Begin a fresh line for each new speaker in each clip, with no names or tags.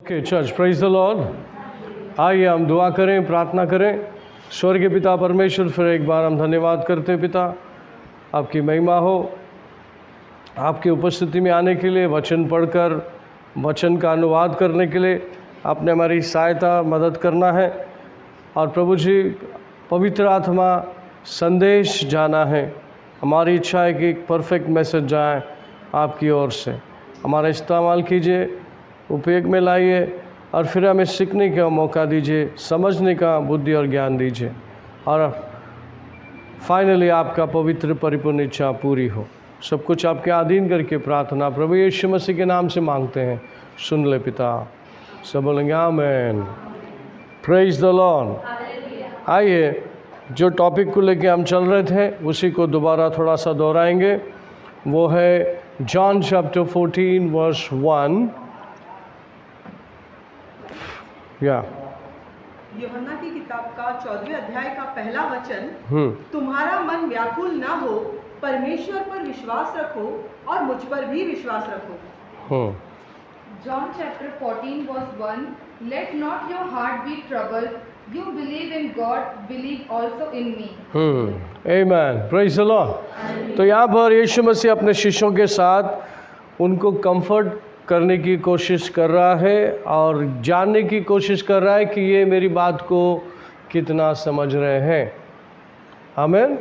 Okay church, praise the Lord. आइए हम दुआ करें, प्रार्थना करें। स्वर्गीय पिता परमेश्वर, फिर एक बार हम धन्यवाद करते हैं पिता, आपकी महिमा हो। आपकी उपस्थिति में आने के लिए, वचन पढ़कर वचन का अनुवाद करने के लिए आपने हमारी सहायता मदद करना है। और प्रभु जी, पवित्र आत्मा संदेश जाना है। हमारी इच्छा है कि एक परफेक्ट मैसेज जाए आपकी ओर से। हमारा इस्तेमाल कीजिए, उपयोग में लाइए और फिर हमें सीखने का मौका दीजिए, समझने का बुद्धि और ज्ञान दीजिए, और फाइनली आपका पवित्र परिपूर्ण इच्छा पूरी हो। सब कुछ आपके अधीन करके प्रार्थना प्रभु यीशु मसीह के नाम से मांगते हैं, सुन ले पिता। सब बोलेंगे आमेन। Praise the Lord. आइए, जो टॉपिक को लेके हम चल रहे थे उसी को दोबारा थोड़ा सा दोहराएंगे। वो है जॉन चैप्टर 14 वर्स 1।
यूहन्ना की किताब का 14वें अध्याय का पहला वचन, तुम्हारा मन व्याकुल ना हो, परमेश्वर पर विश्वास रखो और मुझ पर भी विश्वास रखो।
John chapter 14 verse 1, let not your heart be troubled, you believe in God, believe also in me.
Amen. Praise the Lord. तो यहाँ पर यीशु मसीह अपने शिष्यों के साथ उनको कंफर्ट करने की कोशिश कर रहा है और जानने की कोशिश कर रहा है कि ये मेरी बात को कितना समझ रहे हैं। आमीन।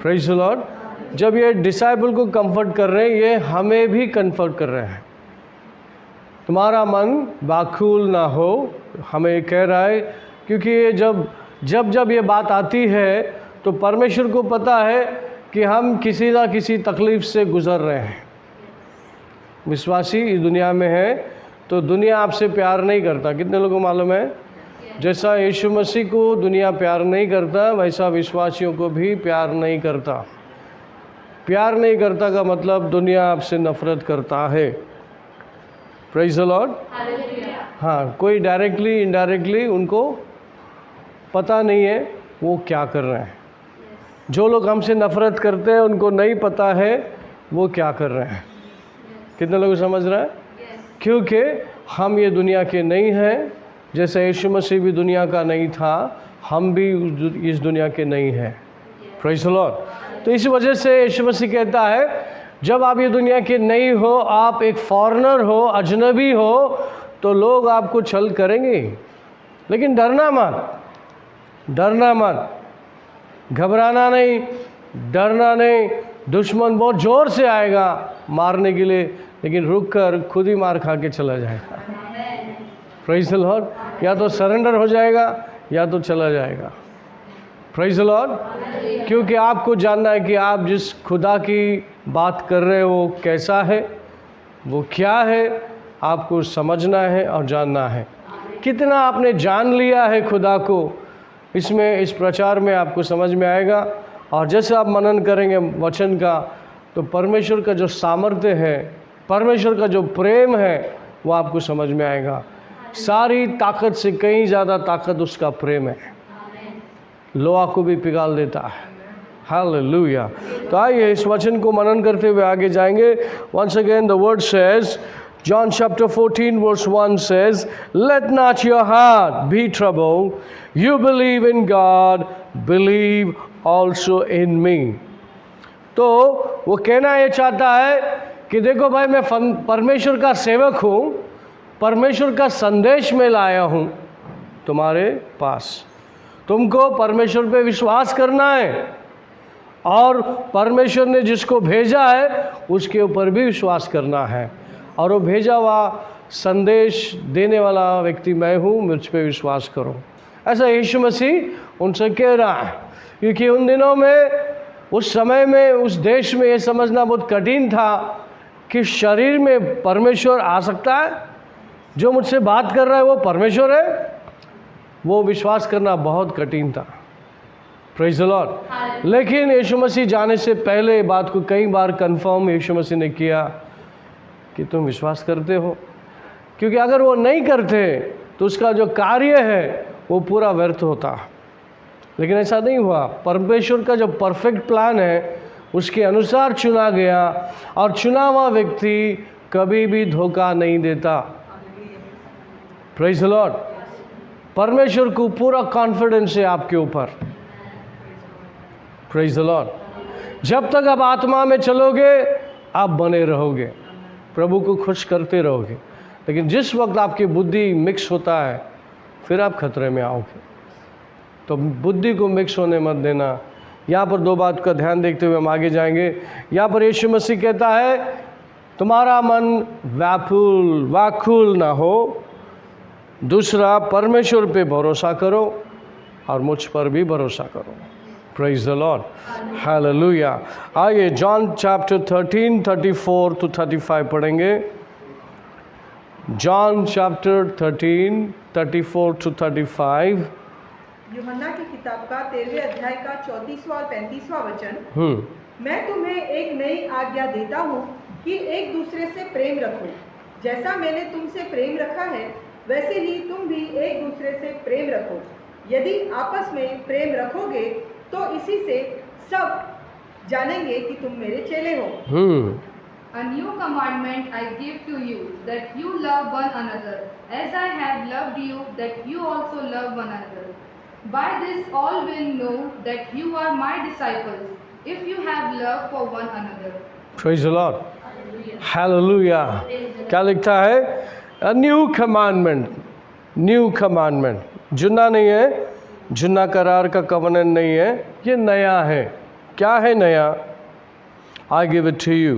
Praise the Lord. जब ये डिसाइपल को कंफर्ट कर रहे हैं, ये हमें भी कंफर्ट कर रहे हैं। तुम्हारा मन व्याकुल ना हो, हमें कह रहा है, क्योंकि ये जब ये बात आती है तो परमेश्वर को पता है कि हम किसी ना किसी तकलीफ़ से गुज़र रहे हैं। विश्वासी इस दुनिया में है तो दुनिया आपसे प्यार नहीं करता। कितने लोगों को मालूम है? जैसा यीशु मसीह को दुनिया प्यार नहीं करता, वैसा विश्वासियों को भी प्यार नहीं करता। प्यार नहीं करता का मतलब दुनिया आपसे नफरत करता है। Praise the Lord. हाँ, कोई डायरेक्टली इनडायरेक्टली उनको पता नहीं है वो क्या कर रहे हैं। जो लोग हमसे नफरत करते हैं उनको नहीं पता है वो क्या कर रहे हैं। कितने लोग समझ रहे हैं? क्योंकि हम ये दुनिया के नहीं हैं। जैसे यीशु मसीह भी दुनिया का नहीं था, हम भी इस दुनिया के नहीं हैं। Praise the Lord. तो इस वजह से यीशु मसीह कहता है, जब आप ये दुनिया के नहीं हो, आप एक फॉरेनर हो, अजनबी हो, तो लोग आपको छल करेंगे। लेकिन डरना मत, घबराना नहीं, डरना नहीं। दुश्मन बहुत ज़ोर से आएगा मारने के लिए, लेकिन रुक कर खुद ही मार खा के चला जाएगा। Praise the Lord. या तो सरेंडर हो जाएगा या तो चला जाएगा। Praise the Lord. क्योंकि आपको जानना है कि आप जिस खुदा की बात कर रहे हो वो कैसा है, वो क्या है, आपको समझना है और जानना है। कितना आपने जान लिया है खुदा को, इसमें इस प्रचार में आपको समझ में आएगा। और जैसे आप मनन करेंगे वचन का, तो परमेश्वर का जो सामर्थ्य है, परमेश्वर का जो प्रेम है, वो आपको समझ में आएगा। सारी ताकत से कहीं ज़्यादा ताकत उसका प्रेम है। लोहा को भी पिघाल देता है। हालेलुया। तो आइए इस वचन को मनन करते हुए आगे जाएंगे। Once again the word says, John chapter 14 verse 1 says, let not your heart be troubled, you believe in God, believe also in me. तो वो कहना ये चाहता है कि देखो भाई, मैं परमेश्वर का सेवक हूँ, परमेश्वर का संदेश में लाया हूँ तुम्हारे पास। तुमको परमेश्वर पे विश्वास करना है और परमेश्वर ने जिसको भेजा है उसके ऊपर भी विश्वास करना है। और वो भेजा हुआ संदेश देने वाला व्यक्ति मैं हूँ, मुझ पे विश्वास करो। ऐसा यीशु मसीह उनसे कह रहा है, क्योंकि उन दिनों में, उस समय में, उस देश में ये समझना बहुत कठिन था कि शरीर में परमेश्वर आ सकता है, जो मुझसे बात कर रहा है वो परमेश्वर है। वो विश्वास करना बहुत कठिन था। Praise the Lord. लेकिन यीशु मसीह जाने से पहले बात को कई बार कंफर्म यीशु मसीह ने किया कि तुम विश्वास करते हो। क्योंकि अगर वो नहीं करते तो उसका जो कार्य है वो पूरा व्यर्थ होता। लेकिन ऐसा नहीं हुआ। परमेश्वर का जो परफेक्ट प्लान है उसके अनुसार चुना गया, और चुना हुआ व्यक्ति कभी भी धोखा नहीं देता। Praise the Lord. परमेश्वर को पूरा कॉन्फिडेंस है आपके ऊपर। Praise the Lord. जब तक आप आत्मा में चलोगे आप बने रहोगे, प्रभु को खुश करते रहोगे। लेकिन जिस वक्त आपकी बुद्धि मिक्स होता है फिर आप खतरे में आओगे। तो बुद्धि को मिक्स होने मत देना। यहाँ पर दो बात का ध्यान देखते हुए हम आगे जाएंगे। यहाँ पर यीशु मसीह कहता है तुम्हारा मन व्याकुल ना हो। दूसरा, परमेश्वर पे भरोसा करो और मुझ पर भी भरोसा करो। Praise the Lord, hallelujah. आइए जॉन चैप्टर 13 34 to 35 पढ़ेंगे। John chapter 13 34 to 35।
यूहन्ना की किताब का 13वें अध्याय का 34वां और 35वां वचन। मैं तुम्हें एक नई आज्ञा देता हूँ कि एक दूसरे से प्रेम रखो। जैसा मैंने तुमसे प्रेम रखा है वैसे ही तुम भी एक दूसरे से प्रेम रखो। यदि आपस में प्रेम रखोगे तो इसी से सब जानेंगे कि तुम मेरे चेले हो।
A new commandment I give to you, that you love one another, as I have loved you, that you also love one another. By this all will know that you are my disciples, if you have love for one another.
Praise the Lord. Hallelujah. क्या लिखता है? A new commandment. New commandment. जुना नहीं है, जुना करार का कवनन नहीं है, ये नया है। क्या है नया? I give it to you,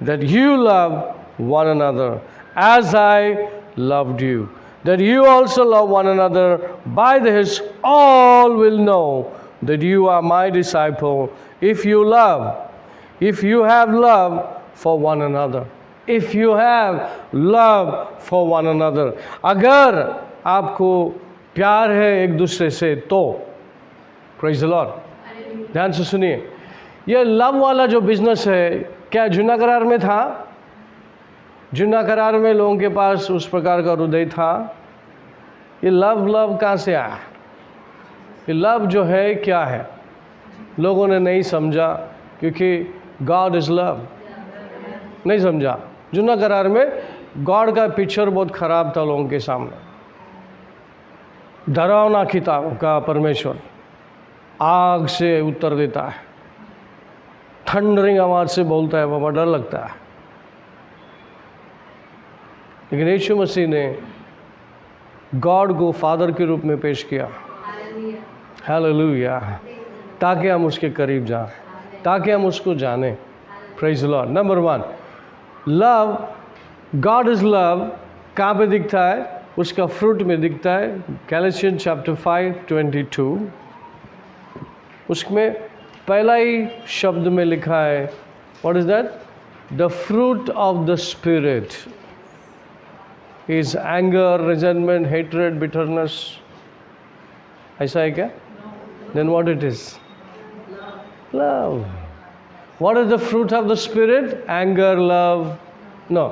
that you love one another as I loved you, that you also love one another. By this all will know that you are my disciple, if you have love for one another. If you have love for one another. अगर आपको प्यार है एक दूसरे से तो। Praise the Lord. ध्यान से सुनिए, ये लव वाला जो बिजनेस है क्या जुना करार में था? जुना करार में लोगों के पास उस प्रकार का हृदय था। ये लव कहाँ से आया? ये लव जो है क्या है लोगों ने नहीं समझा, क्योंकि गॉड इज़ लव। नहीं समझा। जुना करार में गॉड का पिक्चर बहुत ख़राब था लोगों के सामने। डरावना किताब का परमेश्वर आग से उत्तर देता है, थंडरिंग आवाज़ से बोलता है, बाबा डर लगता है। लेकिन यीशु मसीह ने गॉड को फादर के रूप में पेश किया। हालेलुया। ताकि हम उसके करीब जाएं, ताकि हम उसको जानें। Praise the Lord. Number 1, love, God is love. कहाँ पे दिखता है? उसका फ्रूट में दिखता है। गैलेशियन चैप्टर 5:22 उसमें पहला ही शब्द में लिखा है, what is that? The fruit of the spirit is anger, resentment, hatred, bitterness. ऐसा है क्या? Then what it is? Love. What is the fruit of the spirit? Anger, love. No,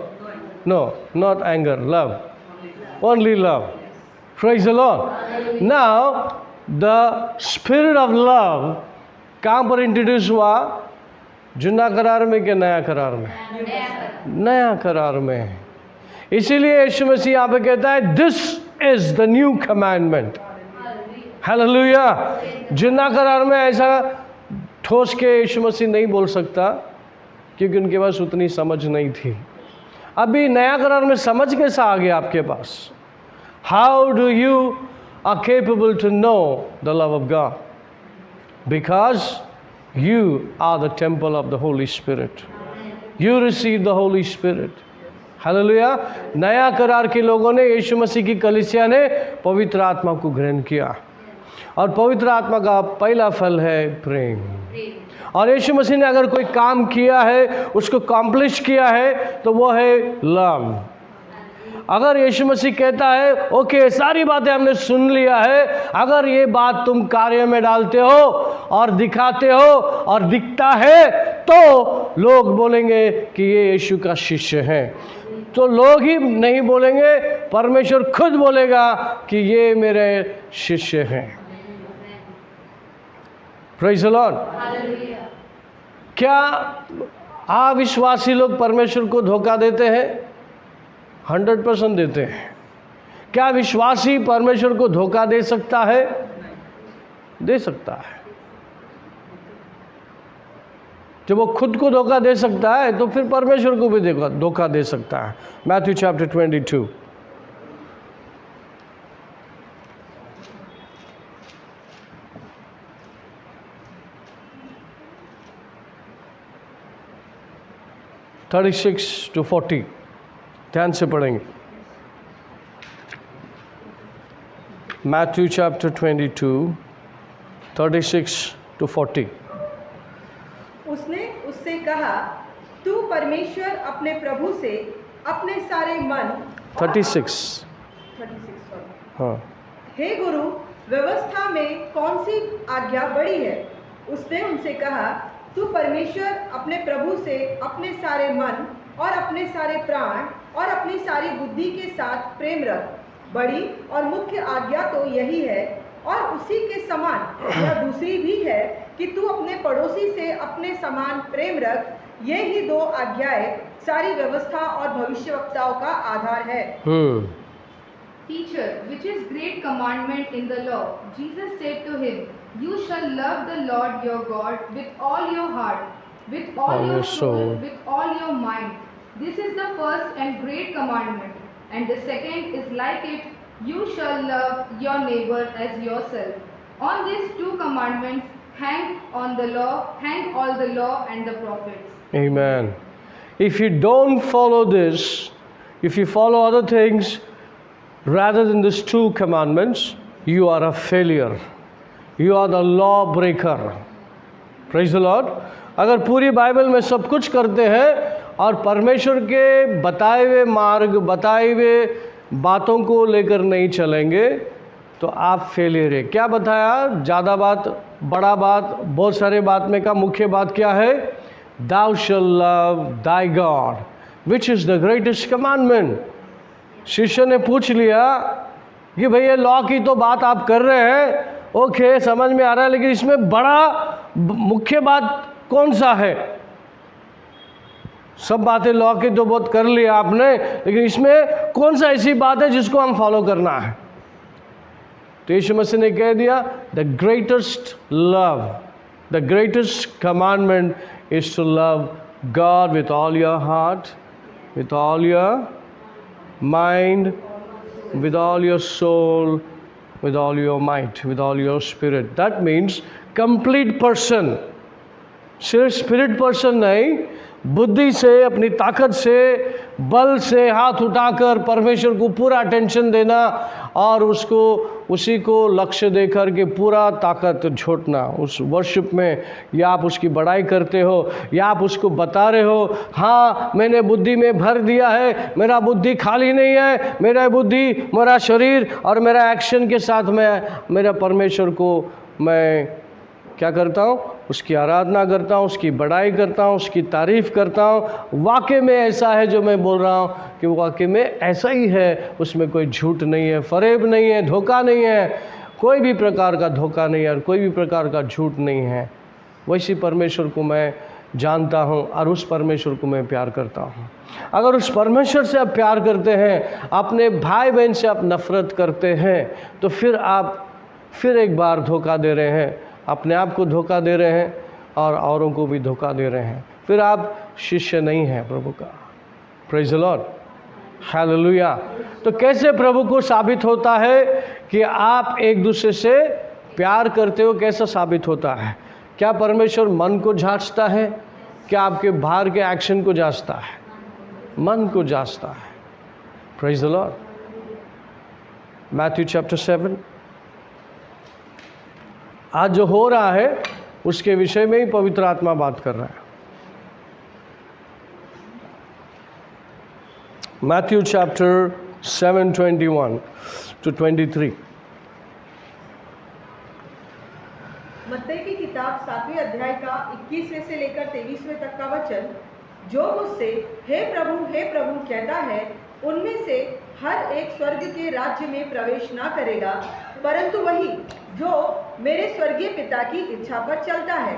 not anger, love. Only love. Praise the Lord. Now, the spirit of love कहाँ पर introduce हुआ? जुना करार में क्या नया करार में? नया करार में। इसीलिए यीशु मसीह यहाँ पे कहता है this is the new commandment. Hallelujah. जुना करार में ऐसा ठोस के यीशु मसीह नहीं बोल सकता, क्योंकि उनके पास उतनी समझ नहीं थी। अभी नया करार में समझ कैसा आ गया आपके पास? How do you are capable to know the love of God? Because you are the temple of the Holy Spirit. You receive the Holy Spirit. Hallelujah. नया करार के लोगों ने, यीशु मसीह की कलीसिया ने पवित्र आत्मा को ग्रहण किया, और पवित्र आत्मा का पहला फल है प्रेम। और यीशु मसीह ने अगर कोई काम किया है, उसको कॉम्प्लिश किया है, तो वो है लव। अगर यीशु मसीह कहता है ओके सारी बातें हमने सुन लिया है, अगर ये बात तुम कार्य में डालते हो और दिखाते हो और दिखता है, तो लोग बोलेंगे कि ये यीशु का शिष्य है। तो लोग ही नहीं बोलेंगे, परमेश्वर खुद बोलेगा कि ये मेरे शिष्य हैं। Praise the Lord. क्या अविश्वासी लोग परमेश्वर को धोखा देते हैं? 100% देते हैं। क्या विश्वासी परमेश्वर को धोखा दे सकता है? दे सकता है। जब वो खुद को धोखा दे सकता है तो फिर परमेश्वर को भी धोखा दे सकता है। मैथ्यू चैप्टर 22 36 to 40 ध्यान से पढ़ेंगे। Matthew chapter 22 36 to 40।
उसने उससे कहा, तू परमेश्वर अपने प्रभु से अपने सारे मन
36 हाँ।
हे गुरु, व्यवस्था में कौन सी आज्ञा बड़ी है? उसने उनसे कहा, तू परमेश्वर अपने प्रभु से अपने सारे मन और अपने सारे प्राण और अपनी सारी बुद्धि के साथ प्रेम रख। बड़ी और मुख्य आज्ञा तो यही है, और उसी के समान यह दूसरी भी है कि तू अपने पड़ोसी से अपने समान प्रेम रख। ये ही दो आज्ञाएं सारी व्यवस्था और भविष्यवक्ताओं का आधार है।
Teacher, which is great commandment in the law? Jesus said to him, you shall love the Lord your God with all your heart, with all your soul, with all your mind. This is the first and great commandment. And the second is like it, you shall love your neighbor as yourself. On these two commandments hang all the law and the prophets.
Amen. If you don't follow this, if you follow other things rather than these two commandments, you are a failure. You are the law breaker. Praise the Lord. अगर पूरी Bible में सब कुछ करते हैं और परमेश्वर के बताए हुए मार्ग, बताए हुए बातों को लेकर नहीं चलेंगे तो आप फेलियर है। क्या बताया? ज़्यादा बात, बड़ा बात, बहुत सारे बात में का मुख्य बात क्या है? Thou shall love thy God, which is the greatest commandment. शिष्य ने पूछ लिया कि भैया लॉ की तो बात आप कर रहे हैं, ओके समझ में आ रहा है, लेकिन इसमें बड़ा मुख्य बात कौन सा है? सब बातें लॉ की तो बहुत कर लिया आपने, लेकिन इसमें कौन सा ऐसी बात है जिसको हम फॉलो करना है? तो यीशु मसीह ने कह दिया, the greatest love, the greatest commandment is to love God with all your heart, with all your mind, with all your soul, with all your might, with all your spirit. That means complete person. सिर्फ spirit person नहीं, बुद्धि से, अपनी ताकत से, बल से हाथ उठाकर परमेश्वर को पूरा अटेंशन देना और उसको उसी को लक्ष्य देकर के पूरा ताकत छोड़ना उस वर्शिप में। या आप उसकी बड़ाई करते हो या आप उसको बता रहे हो, हाँ मैंने बुद्धि में भर दिया है, मेरा बुद्धि खाली नहीं है, मेरा बुद्धि, मेरा शरीर और मेरा एक्शन के साथ मैं मेरा परमेश्वर को मैं क्या करता हूँ? उसकी आराधना करता हूँ, उसकी बड़ाई करता हूँ, उसकी तारीफ़ करता हूँ। वाकई में ऐसा है जो मैं बोल रहा हूँ कि वाकई में ऐसा ही है, उसमें कोई झूठ नहीं है, फरेब नहीं है, धोखा नहीं है, कोई भी प्रकार का धोखा नहीं है और कोई भी प्रकार का झूठ नहीं है। वैसी परमेश्वर को मैं जानता हूँ और उस परमेश्वर को मैं प्यार करता हूँ। अगर उस परमेश्वर से आप प्यार करते हैं, अपने भाई बहन से आप नफ़रत करते हैं, तो फिर आप फिर एक बार धोखा दे रहे हैं, अपने आप को धोखा दे रहे हैं और औरों को भी धोखा दे रहे हैं। फिर आप शिष्य नहीं हैं प्रभु का। Praise the Lord, hallelujah. तो कैसे प्रभु को साबित होता है कि आप एक दूसरे से प्यार करते हो? कैसा साबित होता है? क्या परमेश्वर मन को जांचता है? क्या आपके बाहर के एक्शन को जांचता है? मन को जांचता है। Praise the Lord. Matthew chapter 7। आज जो हो रहा है उसके विषय में ही पवित्र आत्मा बात कर रहा है। Matthew chapter 7:21 to 23।
मत्ती की किताब 7वें अध्याय का 21वें से लेकर 23वें तक का वचन, जो मुझसे हे प्रभु कहता है, उनमें से हर एक स्वर्ग के राज्य में प्रवेश ना करेगा, परंतु वही जो मेरे स्वर्गीय पिता की इच्छा पर चलता है।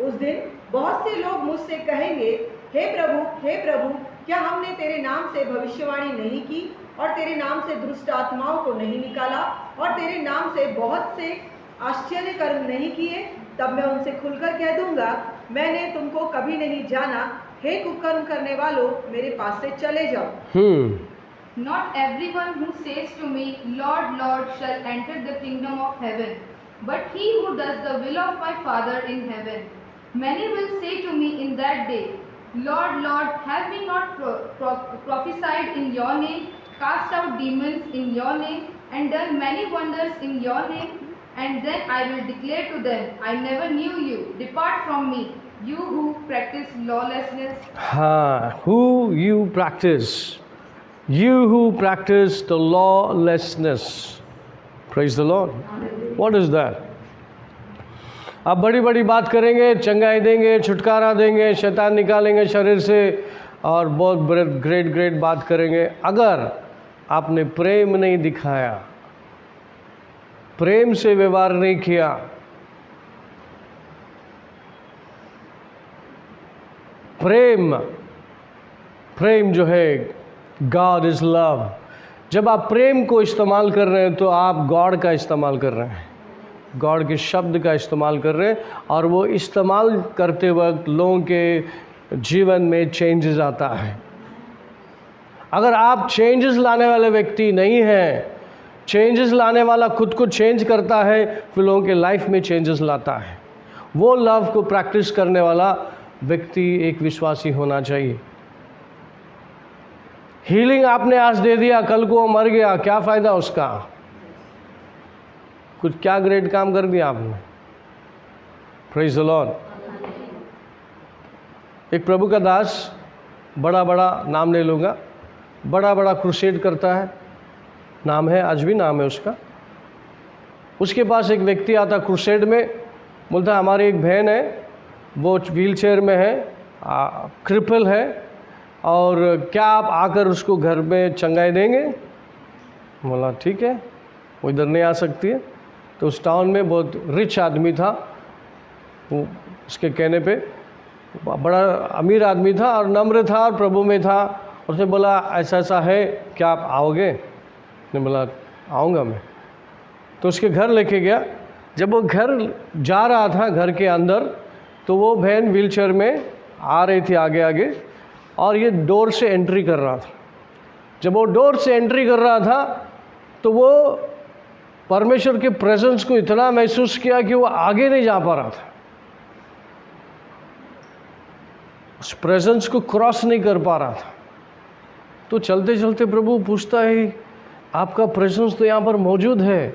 उस दिन बहुत से लोग मुझसे कहेंगे, हे प्रभु, क्या हमने तेरे नाम से भविष्यवाणी नहीं की और तेरे नाम से दुष्ट आत्माओं को नहीं निकाला और तेरे नाम से बहुत से आश्चर्य कर्म नहीं किए, तब मैं उनसे खुलकर कह दूंगा, मैंने तुमको कभी नहीं जाना, हे कुकर्म करने वालों, मेरे पास से चले जाओ।
Not everyone who says to me, Lord, Lord, shall enter the kingdom of heaven, but he who does the will of my Father in heaven. Many will say to me in that day, Lord, Lord, have we not prophesied in your name, cast out demons in your name, and done many wonders in your name? And then I will declare to them, I never knew you. Depart from me, you who practice lawlessness.
Who you practice. You who practice the lawlessness. Praise the Lord. What is that? आप बड़ी बड़ी बात करेंगे, चंगाई देंगे, छुटकारा देंगे, शैतान निकालेंगे शरीर से और बहुत ग्रेट बात करेंगे। अगर आपने प्रेम नहीं दिखाया, प्रेम से व्यवहार नहीं किया, प्रेम जो है, गॉड इज़ लव। जब आप प्रेम को इस्तेमाल कर रहे हैं तो आप गॉड का इस्तेमाल कर रहे हैं, गॉड के शब्द का इस्तेमाल कर रहे हैं, और वो इस्तेमाल करते वक्त लोगों के जीवन में चेंजेस आता है। अगर आप चेंजेस लाने वाले व्यक्ति नहीं हैं, चेंजेस लाने वाला खुद को चेंज करता है, फिर लोगों के लाइफ में चेंजेस लाता है। वो लव को प्रैक्टिस करने वाला व्यक्ति एक विश्वासी होना चाहिए। हीलिंग आपने आज दे दिया, कल को वो मर गया, क्या फ़ायदा उसका? कुछ क्या ग्रेट काम कर दिया आपने? Praise the Lord. एक प्रभु का दास, बड़ा नाम नहीं लूँगा, बड़ा क्रूसेड करता है, नाम है, आज भी नाम है उसका। उसके पास एक व्यक्ति आता क्रूसेड में, बोलता हमारी एक बहन है, वो व्हील चेयर में है, क्रिपल है, और क्या आप आकर उसको घर में चंगाई देंगे? बोला ठीक है, वो इधर नहीं आ सकती है। तो उस टाउन में बहुत रिच आदमी था, वो उसके कहने पे बड़ा अमीर आदमी था और नम्र था और प्रभु में था। उसने बोला ऐसा है, क्या आप आओगे? ने बोला आऊँगा मैं। तो उसके घर लेके गया। जब वो घर जा रहा था, घर के अंदर, तो वो बहन व्हील चेयर में आ रही थी आगे, और ये डोर से एंट्री कर रहा था। जब वो डोर से एंट्री कर रहा था तो वो परमेश्वर के प्रेजेंस को इतना महसूस किया कि वो आगे नहीं जा पा रहा था, उस प्रेजेंस को क्रॉस नहीं कर पा रहा था। तो चलते चलते प्रभु पूछता है, आपका प्रेजेंस तो यहाँ पर मौजूद है,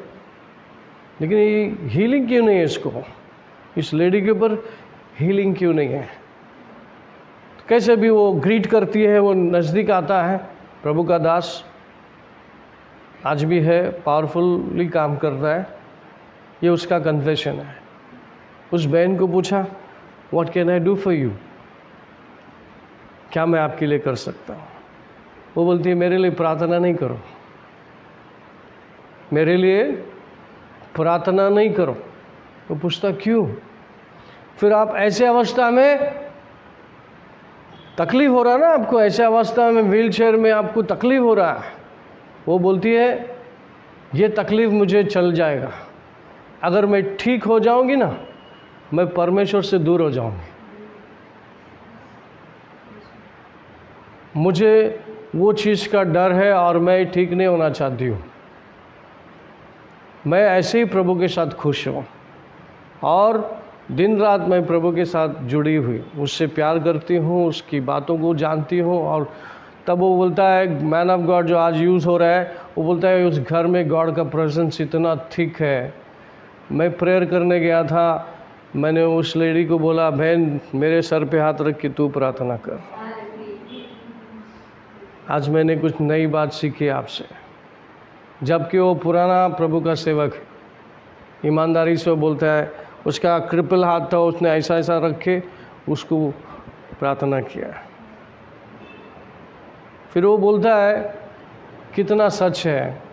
लेकिन ये हीलिंग क्यों नहीं है? इसको, इस लेडी के ऊपर हीलिंग क्यों नहीं है? कैसे भी वो ग्रीट करती है, वो नज़दीक आता है। प्रभु का दास आज भी है, पावरफुली काम करता है। ये उसका कन्फेशन है। उस बहन को पूछा, what can I do for you? क्या मैं आपके लिए कर सकता हूँ? वो बोलती है, मेरे लिए प्रार्थना नहीं करो, मेरे लिए प्रार्थना नहीं करो। वो पूछता क्यों? फिर आप ऐसे अवस्था में तकलीफ़ हो रहा है ना आपको, ऐसे अवस्था में व्हील चेयर में आपको तकलीफ़ हो रहा है। वो बोलती है, ये तकलीफ़ मुझे चल जाएगा, अगर मैं ठीक हो जाऊंगी ना, मैं परमेश्वर से दूर हो जाऊंगी। मुझे वो चीज़ का डर है और मैं ठीक नहीं होना चाहती हूँ। मैं ऐसे ही प्रभु के साथ खुश हूँ और दिन रात मैं प्रभु के साथ जुड़ी हुई, उससे प्यार करती हूँ, उसकी बातों को जानती हूँ। और तब वो बोलता है, मैन ऑफ गॉड जो आज यूज़ हो रहा है, वो बोलता है उस घर में गॉड का प्रेजेंस इतना थिक है। मैं प्रेयर करने गया था, मैंने उस लेडी को बोला, बहन मेरे सर पे हाथ रख के तू प्रार्थना कर। आज मैंने कुछ नई बात सीखी आपसे। जबकि वो पुराना प्रभु का सेवक है, ईमानदारी से वो बोलता है, उसका क्रिपल हाथ था, उसने ऐसा रख के उसको प्रार्थना किया। फिर वो बोलता है, कितना सच है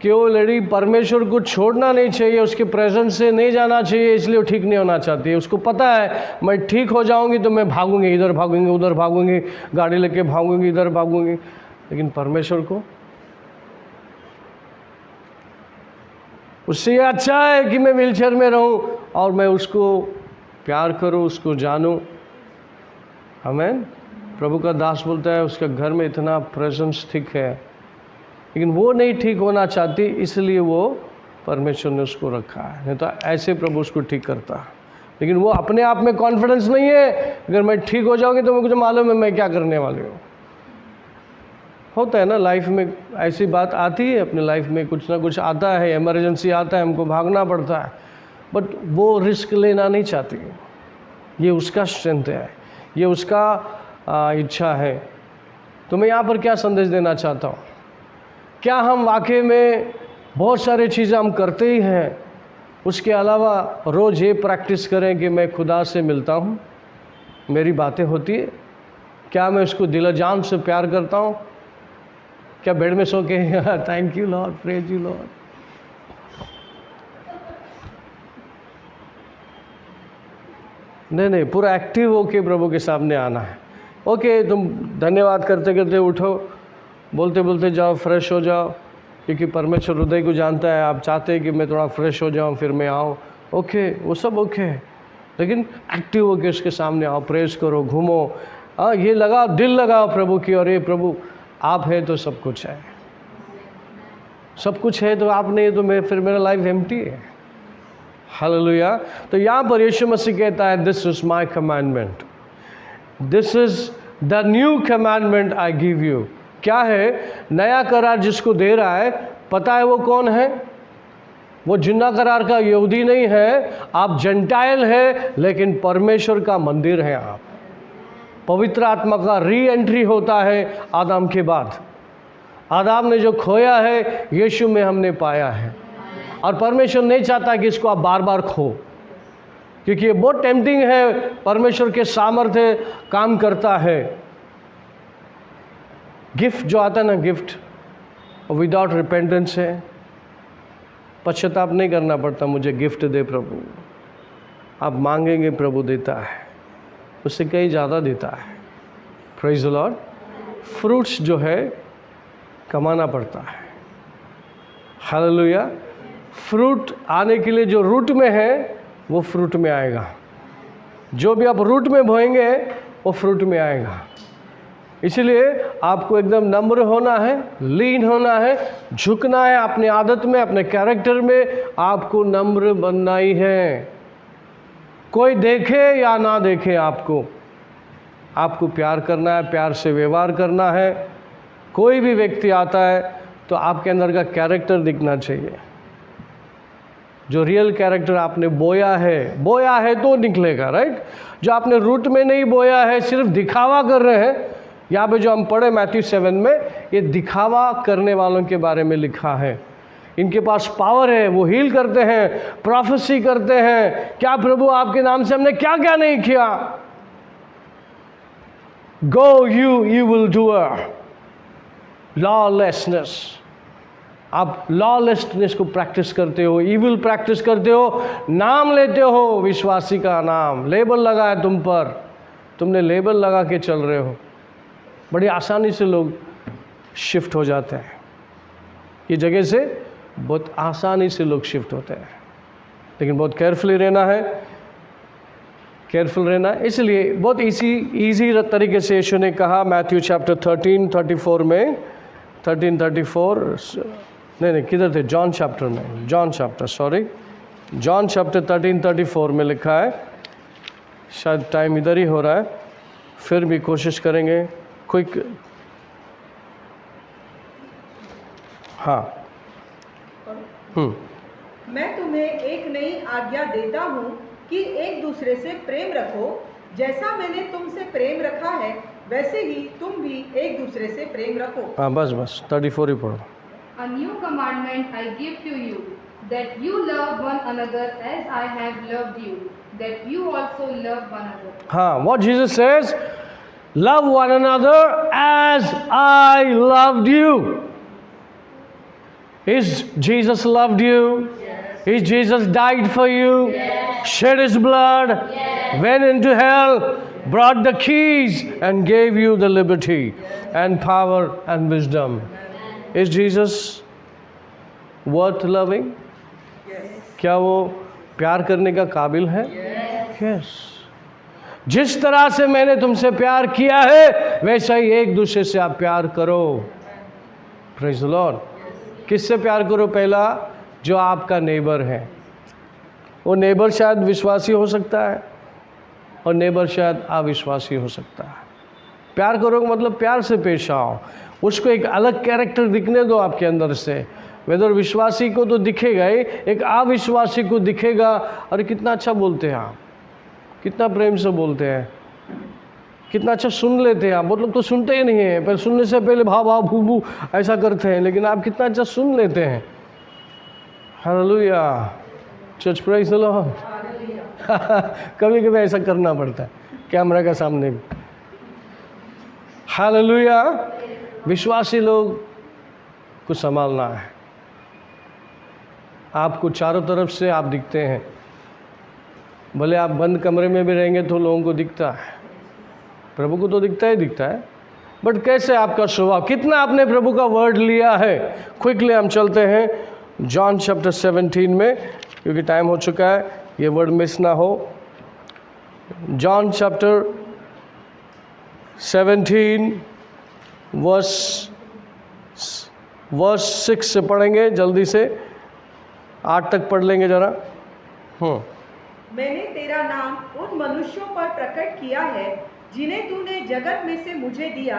कि वो लड़ी परमेश्वर को छोड़ना नहीं चाहिए, उसके प्रेजेंस से नहीं जाना चाहिए, इसलिए वो ठीक नहीं होना चाहती है। उसको पता है मैं ठीक हो जाऊंगी तो मैं भागूंगी, इधर भागूंगी, उधर भागूंगी, गाड़ी लेके भागूंगी, इधर भागूंगी। लेकिन परमेश्वर को उससे अच्छा है कि मैं व्हीलचेयर में रहूं और मैं उसको प्यार करूं, उसको जानूं। आमीन। प्रभु का दास बोलता है उसका घर में इतना प्रेजेंस ठीक है, लेकिन वो नहीं ठीक होना चाहती, इसलिए वो परमेश्वर ने उसको रखा है, नहीं तो ऐसे प्रभु उसको ठीक करता। लेकिन वो अपने आप में कॉन्फिडेंस नहीं है, अगर मैं ठीक हो जाऊंगी तो मुझे मालूम है मैं क्या करने वाली हूँ। होता है ना, लाइफ में ऐसी बात आती है, अपने लाइफ में कुछ ना कुछ आता है, इमरजेंसी आता है, हमको भागना पड़ता है, बट वो रिस्क लेना नहीं चाहती। ये उसका स्ट्रेंथ है, ये उसका इच्छा है। तो मैं यहाँ पर क्या संदेश देना चाहता हूँ, क्या हम वाकई में बहुत सारे चीज़ें हम करते ही हैं, उसके अलावा रोज़ ये प्रैक्टिस करें कि मैं खुदा से मिलता हूँ, मेरी बातें होती है, क्या मैं उसको दिल जान से प्यार करता हूँ, क्या बेड में सो के thank you Lord, praise you Lord. नहीं, पूरा एक्टिव होके प्रभु के सामने आना है। ओके, तुम धन्यवाद करते करते उठो, बोलते बोलते जाओ, फ्रेश हो जाओ, क्योंकि परमेश्वर हृदय को जानता है। आप चाहते हैं कि मैं थोड़ा फ्रेश हो जाऊं फिर मैं आऊं, ओके, वो सब ओके है, लेकिन एक्टिव होके उसके सामने आओ, प्रेज करो, घूमो, ये लगाओ, दिल लगाओ प्रभु की, और ये प्रभु आप है तो सब कुछ है, सब कुछ है तो आप नहीं तो मैं, फिर मेरा लाइफ एम्प्टी है। हालेलुया। तो यहाँ पर यीशु मसीह कहता है this is my commandment, this is the new commandment I give you. क्या है नया करार जिसको दे रहा है, पता है वो कौन है? वो जिन्ना करार का यहूदी नहीं है, आप जेंटाइल है, लेकिन परमेश्वर का मंदिर है। आप पवित्र आत्मा का री एंट्री होता है आदम के बाद। आदम ने जो खोया है यीशु में हमने पाया है, और परमेश्वर नहीं चाहता कि इसको आप बार बार खो, क्योंकि ये बहुत टेम्पटिंग है, परमेश्वर के सामर्थ्य काम करता है। गिफ्ट जो आता है ना, गिफ्ट विदाउट रिपेंटेंस है, पश्चाताप नहीं करना पड़ता, मुझे गिफ्ट दे प्रभु, आप मांगेंगे प्रभु देता है, उससे कहीं ज़्यादा देता है। Praise the Lord. फ्रूट्स जो है कमाना पड़ता है। हालेलुया। फ्रूट आने के लिए जो रूट में है वो फ्रूट में आएगा, जो भी आप रूट में बोएंगे वो फ्रूट में आएगा। इसलिए आपको एकदम नम्र होना है, लीन होना है, झुकना है, अपने आदत में, अपने कैरेक्टर में आपको नम्र बनना ही है। कोई देखे या ना देखे, आपको प्यार करना है, प्यार से व्यवहार करना है। कोई भी व्यक्ति आता है तो आपके अंदर का कैरेक्टर दिखना चाहिए, जो रियल कैरेक्टर आपने बोया है तो निकलेगा, राइट। जो आपने रूट में नहीं बोया है, सिर्फ दिखावा कर रहे हैं। यहाँ पे जो हम पढ़े मैथ्यू 7 में, ये दिखावा करने वालों के बारे में लिखा है। इनके पास पावर है, वो हील करते हैं, प्रोफेसी करते हैं। क्या प्रभु आपके नाम से हमने क्या क्या नहीं किया। Go you will do lawlessness. आप लॉलेसनेस को प्रैक्टिस करते हो, इविल प्रैक्टिस करते हो, नाम लेते हो, विश्वासी का नाम, लेबल लगा है तुम पर, तुमने लेबल लगा के चल रहे हो। बड़ी आसानी से लोग शिफ्ट हो जाते हैं, ये जगह से बहुत आसानी से लोग शिफ्ट होते हैं, लेकिन बहुत केयरफुली रहना है, केयरफुल रहना। इसलिए बहुत इजी तरीके से यीशु ने कहा मैथ्यू चैप्टर 13:34 में, 13:34 नहीं किधर थे, जॉन चैप्टर 13:34 में लिखा है। शायद टाइम इधर ही हो रहा है, फिर भी कोशिश करेंगे क्विक। हाँ।
मैं तुम्हें एक नई आज्ञा देता हूँ कि एक दूसरे से प्रेम रखो, जैसा मैंने तुमसे प्रेम रखा है वैसे ही तुम भी एक दूसरे से प्रेम रखो।
हाँ बस 34 ही पढ़ो।
A new commandment I give to you, that you love one another as I have loved you, that you also love one another.
हाँ, what Jesus says, love one another as I loved you. Is Jesus loved you? Yes. Is Jesus died for you? Yes. Shed his blood? Yes. Went into hell? brought the keys and gave you the liberty and power and wisdom. Is Jesus worth loving? क्या वो प्यार करने का काबिल है? Yes. जिस तरह से मैंने तुमसे प्यार किया है वैसा ही एक दूसरे से आप प्यार करो. Praise the Lord. किससे प्यार करो? पहला, जो आपका नेबर है. वो नेबर शायद विश्वासी हो सकता है और नेबर शायद अविश्वासी हो सकता है. प्यार करो मतलब प्यार से पेश आओ. उसको एक अलग कैरेक्टर दिखने दो आपके अंदर से. वेदर विश्वासी को तो दिखेगा ही, एक अविश्वासी को दिखेगा, अरे कितना अच्छा बोलते हैं आप, कितना प्रेम से बोलते हैं, कितना अच्छा सुन लेते हैं आप. बहुत लोग तो सुनते ही नहीं हैं, पर सुनने से पहले भाव भाव भू भू ऐसा करते हैं, लेकिन आप कितना अच्छा सुन लेते हैं. Hallelujah. Church praise the Lord. कभी कभी ऐसा करना पड़ता है कैमरा के सामने भी. हालेलुया. विश्वासी लोग को संभालना है. आपको चारों तरफ से आप दिखते हैं. भले आप बंद कमरे में भी रहेंगे तो लोगों को दिखता है, प्रभु को तो दिखता ही दिखता है. बट कैसे आपका स्वभाव, कितना आपने प्रभु का वर्ड लिया है. क्विकली हम चलते हैं जॉन चैप्टर 17 में, क्योंकि टाइम हो चुका है, ये वर्ड मिस ना हो. जॉन चैप्टर 17 वर्स 6 से पढ़ेंगे, जल्दी से 8 तक पढ़ लेंगे जरा.
मैंने तेरा नाम उन मनुष्यों पर प्रकट किया है जिन्हें तूने जगत में से मुझे दिया.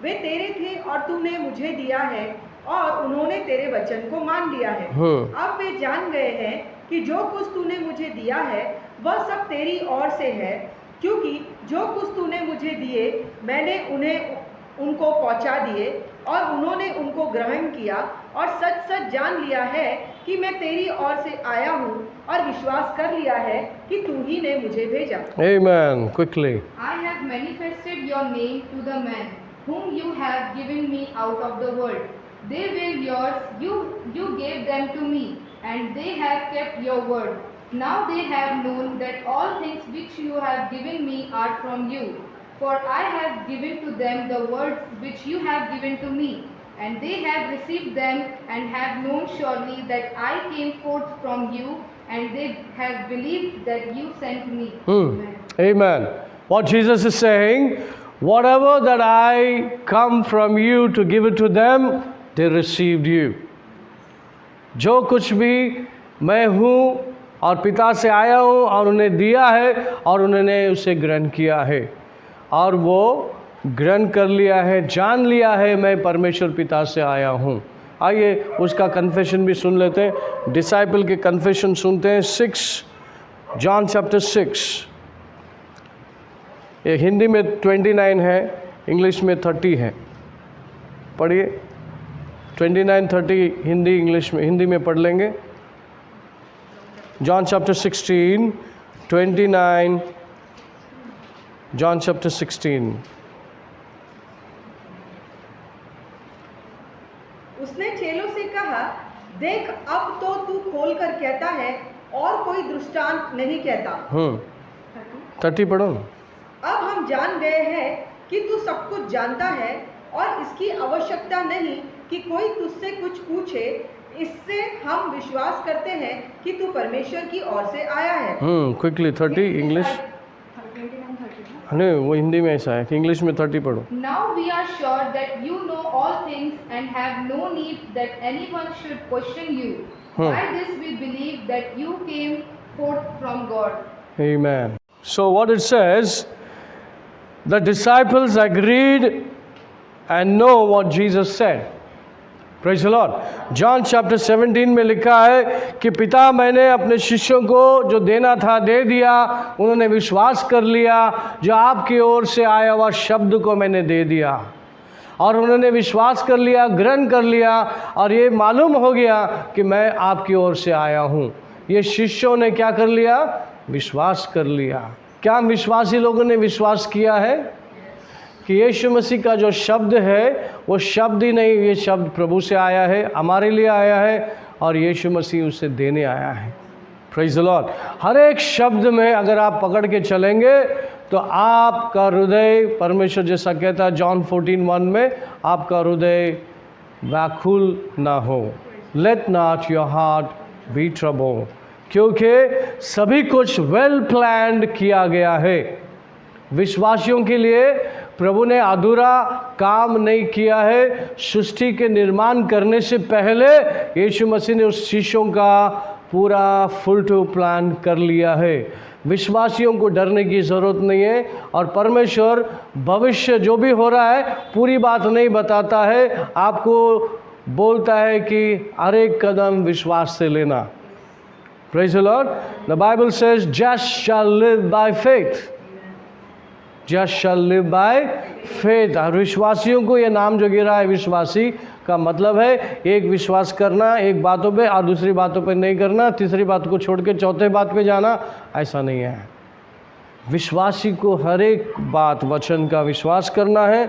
वे तेरे थे और तूने मुझे दिया है और उन्होंने तेरे वचन को मान लिया है. अब वे जान गए हैं कि जो कुछ तूने मुझे दिया है वह सब तेरी ओर से है, क्योंकि जो कुछ तूने मुझे दिए मैंने उनको पहुंचा दिए और उन्होंने उनको ग्रहण किया और सच सच जान लिया है कि मैं तेरी ओर से आया हूँ और विश्वास कर लिया है कि तू ही ने मुझे भेजा.
Amen. Quickly.
I have manifested your name to the men whom you have given me out of the world. They were yours, you gave them to me, and they have kept your word. Now they have known that all things which you have given me are from you. For I have given to them the words which you have given to me, and they have received them and have known surely that I came forth from you, and they have believed that you sent me.
Amen. What Jesus is saying, whatever that I come from you to give it to them, they received you. जो कुछ भी मैं हूँ और पिता से आया हूँ और उन्हें दिया है और उन्होंने उसे ग्रहण किया है और वो ग्रहण कर लिया है, जान लिया है मैं परमेश्वर पिता से आया हूँ. आइए उसका कन्फेशन भी सुन लेते हैं. डिसाइपल के कन्फेशन सुनते हैं. 6 जॉन चैप्टर 6. ये हिंदी में 29 है, इंग्लिश में 30 है. पढ़िए. 29 30 हिंदी इंग्लिश में, हिंदी में पढ़ लेंगे. John chapter 16 29. John chapter 16.
उसने चेलों से कहा, देख अब तो तू खोल कर कहता है और कोई दृष्टांत नहीं कहता.
30 पढ़ो.
अब हम जान गए हैं कि तू सब कुछ जानता है और इसकी आवश्यकता नहीं कि कोई तुझसे कुछ पूछे. इससे हम विश्वास करते हैं कि तू परमेश्वर की ओर से आया है.
Quickly 30 English. नहीं, वो हिंदी में ऐसा है कि इंग्लिश में 30 पढ़ो.
Now we are sure that you know all things and have no need that anyone should question you. By this we believe that you came forth from God.
Amen. So what it says, the disciples agreed and know what Jesus said. Praise the Lord. John chapter 17 में लिखा है कि पिता मैंने अपने शिष्यों को जो देना था दे दिया, उन्होंने विश्वास कर लिया, जो आपकी ओर से आया हुआ शब्द को मैंने दे दिया और उन्होंने विश्वास कर लिया, ग्रहण कर लिया और ये मालूम हो गया कि मैं आपकी ओर से आया हूँ. ये शिष्यों ने क्या कर लिया? विश्वास कर लिया. क्या विश्वासी लोगों ने विश्वास किया है कि यीशु मसीह का जो शब्द है वो शब्द ही नहीं, ये शब्द प्रभु से आया है, हमारे लिए आया है और यीशु मसीह उसे देने आया है. Praise the Lord. हर एक शब्द में अगर आप पकड़ के चलेंगे तो आपका हृदय, परमेश्वर जैसा कहता है जॉन 14:1 में, आपका हृदय व्याकुल ना हो। Let not your heart be trouble, क्योंकि सभी कुछ वेल प्लान्ड किया गया है। विश्वासियों के लिए प्रभु ने अधूरा काम नहीं किया है। सृष्टि के निर्माण करने से पहले यीशु मसीह ने उस चीज़ों का पूरा फुल टू प्लान कर लिया है। विश्वासियों को डरने की ज़रूरत नहीं है। और परमेश्वर भविष्य जो भी हो रहा है पूरी बात नहीं बताता है, आपको बोलता है कि हर एक कदम विश्वास से लेना। Praise the Lord. The Bible says just shall live by faith, just shall live by faith. और विश्वासियों को ये नाम जो गिरा है विश्वासी का मतलब है एक विश्वास करना एक बातों पे और दूसरी बातों पे नहीं करना, तीसरी बात को छोड़ के चौथे बात पे जाना, ऐसा नहीं है। विश्वासी को हर एक बात वचन का विश्वास करना है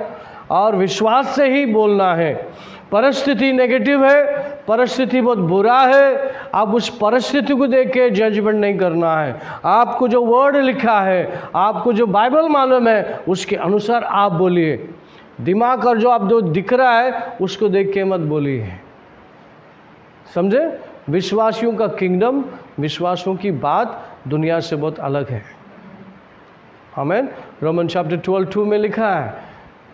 और विश्वास से ही बोलना है। परिस्थिति नेगेटिव है, परिस्थिति बहुत बुरा है, आप उस परिस्थिति को देख के जजमेंट नहीं करना है। आपको जो वर्ड लिखा है, आपको जो बाइबल मालूम है, उसके अनुसार आप बोलिए। दिमाग और जो आप जो दिख रहा है उसको देख के मत बोलिए। समझे? विश्वासियों का किंगडम, विश्वासियों की बात दुनिया से बहुत अलग है। आमीन। रोमन चैप्टर 12:2 में लिखा है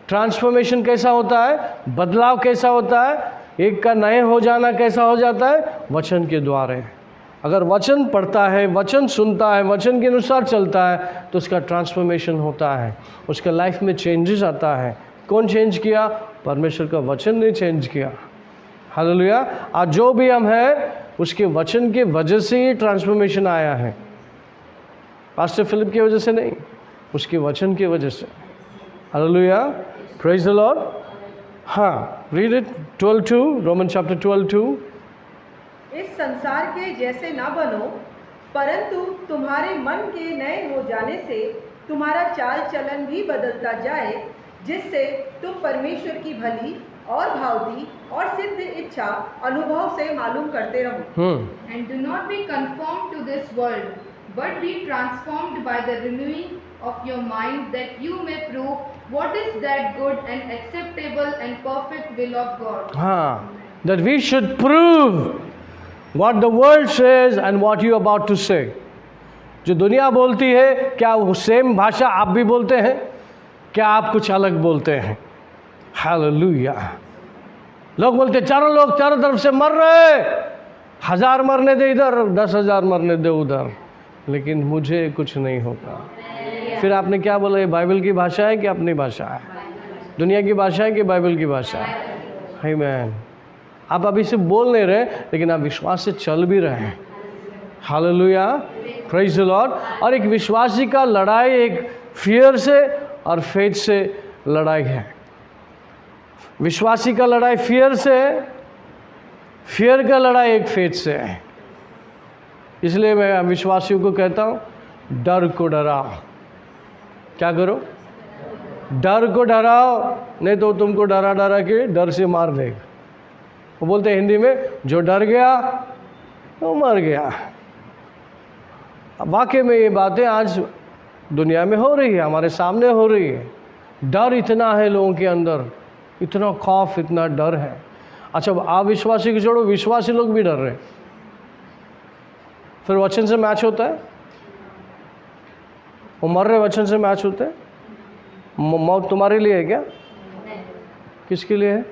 ट्रांसफॉर्मेशन कैसा होता है, बदलाव कैसा होता है, एक का नए हो जाना कैसा हो जाता है, वचन के द्वारा। अगर वचन पढ़ता है, वचन सुनता है, वचन के अनुसार चलता है तो उसका ट्रांसफॉर्मेशन होता है, उसका लाइफ में चेंजेस आता है। कौन चेंज किया? परमेश्वर का वचन ने चेंज किया। हालेलुया। आज जो भी हम हैं उसके वचन के वजह से ही ट्रांसफॉर्मेशन आया है, पास्टर फिलिप की वजह से नहीं, उसके वचन की वजह से। हालेलुया। Praise the Lord. हाँ, रीड इट 12:2, रोमन चैप्टर 12:2।
इस संसार के जैसे ना बनो, परंतु तुम्हारे मन के नए हो जाने से तुम्हारा चाल चलन भी बदलता जाए, जिससे तुम परमेश्वर की भली और भावती और सिद्ध इच्छा अनुभव से मालूम करते रहो।
And do not be conformed to this world, but be transformed by the renewing of your mind, that you may prove what is that good and acceptable and perfect will of God.
हाँ, that we should prove what the world says and what you are about to say. जो दुनिया बोलती है, क्या वो same भाषा आप भी बोलते हैं? क्या आप कुछ अलग बोलते हैं? हालेलुया। लोग बोलते चारों लोग चारों तरफ से मर रहे, 1000 मरने दे इधर, 10,000 मरने दे उधर, लेकिन मुझे कुछ नहीं होगा। फिर आपने क्या बोला? ये बाइबल की भाषा है कि अपनी भाषा है? दुनिया की भाषा है कि बाइबल की भाषा है? आमीन। आप अभी से बोल नहीं रहे, लेकिन आप विश्वास से चल भी रहे हैं। हालेलुया। Praise the Lord. और एक विश्वासी का लड़ाई एक फियर से और फेथ से लड़ाई है। विश्वासी का लड़ाई फियर से है, फियर का लड़ाई एक फेथ से है। इसलिए मैं विश्वासियों को कहता हूँ, डर को डराओ। क्या करो? डर को डराओ, नहीं तो तुमको डरा डरा के डर से मार देगा। वो बोलते हैं हिंदी में, जो डर गया वो मर गया। वाकई में ये बातें आज दुनिया में हो रही है, हमारे सामने हो रही है। डर इतना है लोगों के अंदर, इतना खौफ, इतना डर है। अच्छा, आप विश्वासी को छोड़ो, विश्वासी लोग भी डर रहे हैं। फिर वचन से मैच होता है? वो मर रहे वचन से मैच होते हैं? मौत तुम्हारे लिए है क्या? किसके लिए है?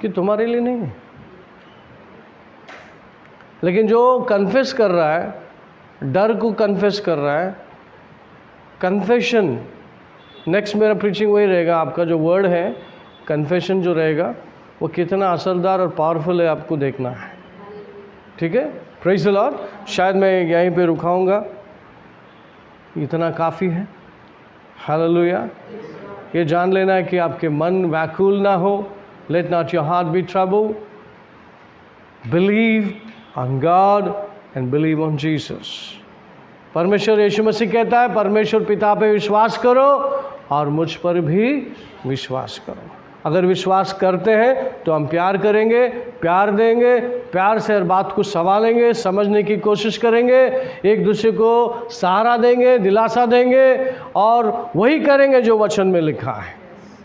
कि तुम्हारे लिए नहीं है। लेकिन जो कन्फेस कर रहा है, डर को कन्फेस कर रहा है, कन्फेशन, नेक्स्ट मेरा प्रीचिंग वही रहेगा। आपका जो वर्ड है कन्फेशन जो रहेगा वो कितना असरदार और पावरफुल है आपको देखना है। ठीक है? Praise the Lord. शायद मैं यहीं पे रुकाऊंगा, इतना काफ़ी है। हालेलुया। ये जान लेना है कि आपके मन व्याकुल ना हो। Let not your heart be trouble. Believe on God and believe on Jesus. परमेश्वर यीशु मसीह कहता है, परमेश्वर पिता पे विश्वास करो और मुझ पर भी विश्वास करो। अगर विश्वास करते हैं तो हम प्यार करेंगे, प्यार देंगे, प्यार से हर बात को संभालेंगे, समझने की कोशिश करेंगे, एक दूसरे को सहारा देंगे, दिलासा देंगे और वही करेंगे जो वचन में लिखा है।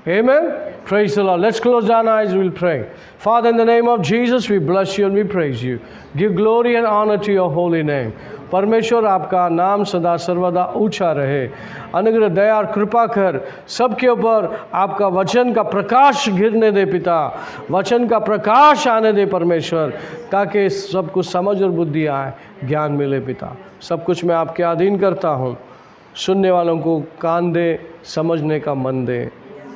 Amen. Praise the Lord. Let's close our eyes. We'll pray. Father, in the name of Jesus, we bless you and we praise you. Give glory and honor to your holy name. परमेश्वर आपका नाम सदा सर्वदा ऊंचा रहे। अनुग्रह दया और कृपा कर सबके ऊपर आपका वचन का प्रकाश गिरने दे पिता, वचन का प्रकाश आने दे परमेश्वर, ताकि सब कुछ समझ और बुद्धि आए, ज्ञान मिले पिता। सब कुछ मैं आपके अधीन करता हूँ। सुनने वालों को कान दे, समझने का मन दे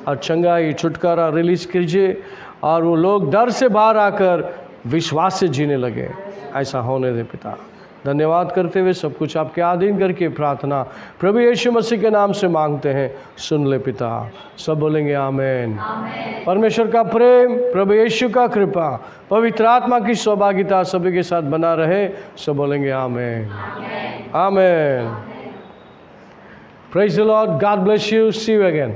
और चंगाई छुटकारा रिलीज कीजिए और वो लोग डर से बाहर आकर विश्वास से जीने लगे। ऐसा होने दे पिता। धन्यवाद करते हुए सब कुछ आपके अधीन करके प्रार्थना प्रभु यीशु मसीह के नाम से मांगते हैं, सुन ले पिता। सब बोलेंगे आमेन। परमेश्वर का प्रेम, प्रभु यीशु का कृपा, पवित्र आत्मा की सहभागिता सभी के साथ बना रहे। सब बोलेंगे आमेन, आमेन। Praise the Lord. God bless you. See you again.